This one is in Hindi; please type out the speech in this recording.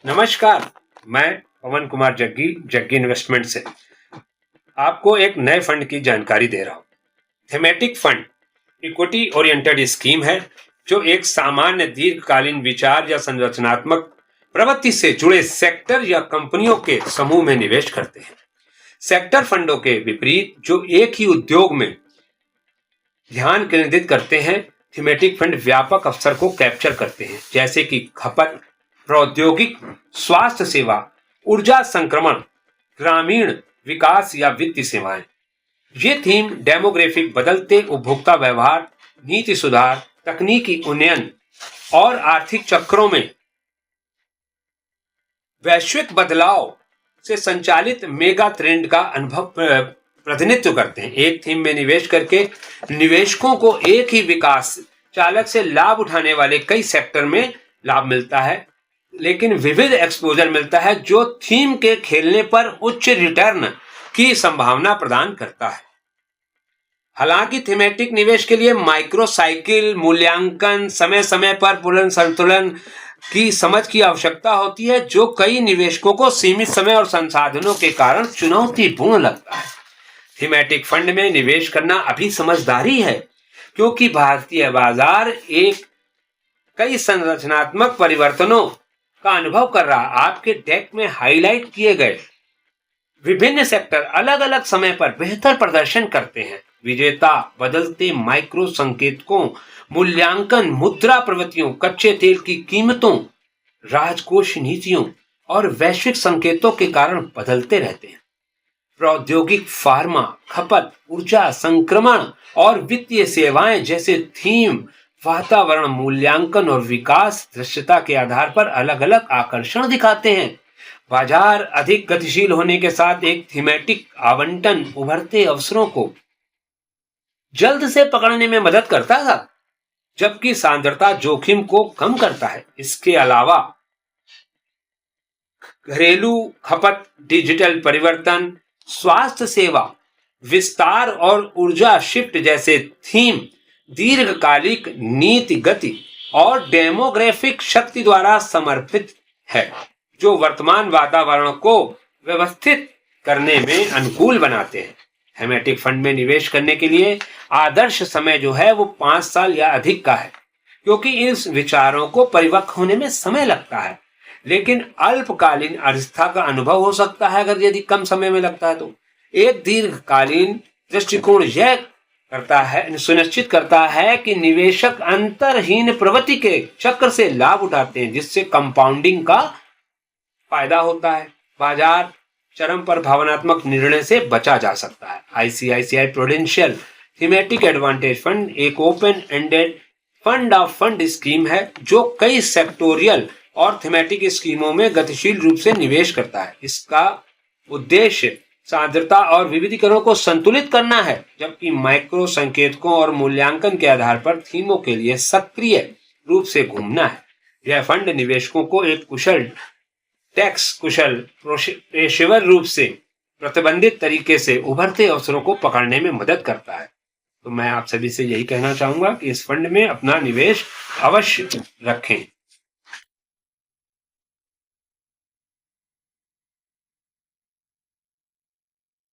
नमस्कार। मैं पवन कुमार जग्गी जग्गी इन्वेस्टमेंट से आपको एक नए फंड की जानकारी दे रहा हूं। Thematic fund equity oriented scheme है जो एक सामान्य दीर्घकालीन विचार या संरचनात्मक प्रवृत्ति से जुड़े सेक्टर या कंपनियों के समूह में निवेश करते हैं। सेक्टर फंडों के विपरीत जो एक ही उद्योग में ध्यान केंद्रित करते हैं, थीमेटिक फंड व्यापक अवसर को कैप्चर करते हैं, जैसे कि खपत, प्रौद्योगिक, स्वास्थ्य सेवा, ऊर्जा संक्रमण, ग्रामीण विकास या वित्तीय सेवाएं। ये थीम डेमोग्राफिक बदलते उपभोक्ता व्यवहार, नीति सुधार, तकनीकी उन्नयन और आर्थिक चक्रों में वैश्विक बदलाव से संचालित मेगा ट्रेंड का अनुभव प्रतिनिधित्व करते हैं। एक थीम में निवेश करके निवेशकों को एक ही विकास चालक से लाभ उठाने वाले कई सेक्टर में लाभ मिलता है, लेकिन विविध एक्सपोजर मिलता है जो थीम के खेलने पर उच्च रिटर्न की संभावना प्रदान करता है। हालांकि थीमेटिक निवेश के लिए माइक्रो साइकिल मूल्यांकन, समय समय पर पुनः संतुलन की समझ की आवश्यकता होती है, जो कई निवेशकों को सीमित समय और संसाधनों के कारण चुनौतीपूर्ण लगता है। थीमेटिक फंड में निवेश करना अभी समझदारी है, क्योंकि भारतीय बाजार एक कई संरचनात्मक परिवर्तनों का अनुभव कर रहा। आपके डेक में हाईलाइट किए गए विभिन्न सेक्टर अलग अलग समय पर बेहतर प्रदर्शन करते हैं। विजेता बदलते माइक्रो संकेतकों, मूल्यांकन, मुद्रा प्रवृत्तियों, कच्चे तेल की कीमतों, राजकोष नीतियों और वैश्विक संकेतों के कारण बदलते रहते हैं। प्रौद्योगिक, फार्मा, खपत, ऊर्जा संक्रमण और वित्तीय सेवाएं जैसे थीम वातावरण, मूल्यांकन और विकास दृश्यता के आधार पर अलग अलग आकर्षण दिखाते हैं। बाजार अधिक गतिशील होने के साथ एक थीमेटिक आवंटन उभरते अवसरों को जल्द से पकड़ने में मदद करता है, जबकि सांद्रता जोखिम को कम करता है। इसके अलावा घरेलू खपत, डिजिटल परिवर्तन, स्वास्थ्य सेवा विस्तार और ऊर्जा शिफ्ट जैसे थीम दीर्घकालिक नीति गति और डेमोग्राफिक शक्ति द्वारा समर्थित है, जो वर्तमान वातावरण को व्यवस्थित करने में अनुकूल बनाते हैं। थीमेटिक फंड में निवेश करने के लिए आदर्श समय जो है वो 5 साल या अधिक का है, क्योंकि इस विचारों को परिपक्व होने में समय लगता है। लेकिन अल्पकालीन अवस्था का अनुभव हो सकता है अगर यदि कम समय में लगता है तो। एक दीर्घकालीन दृष्टिकोण यह करता है, सुनिश्चित करता है कि निवेशक अंतरहीन प्रवृत्ति के चक्र से लाभ उठाते हैं, जिससे कंपाउंडिंग का फायदा होता है। बाजार चरम पर भावनात्मक निर्णय से बचा जा सकता है। ICICI Prudential thematic advantage fund एक open ended fund of fund scheme है जो कई सेक्टोरियल और थीमेटिक स्कीमों में गतिशील रूप से निवेश करता है। इसका उद्देश्य सांद्रता और विविधीकरण को संतुलित करना है, जबकि माइक्रो संकेतकों और मूल्यांकन के आधार पर थीमों के लिए सक्रिय रूप से घूमना है। यह फंड निवेशकों को एक कुशल टैक्स कुशल पेशेवर रूप से प्रतिबंधित तरीके से उभरते अवसरों को पकड़ने में मदद करता है। तो मैं आप सभी से यही कहना चाहूंगा कि इस फंड में अपना निवेश अवश्य रखें।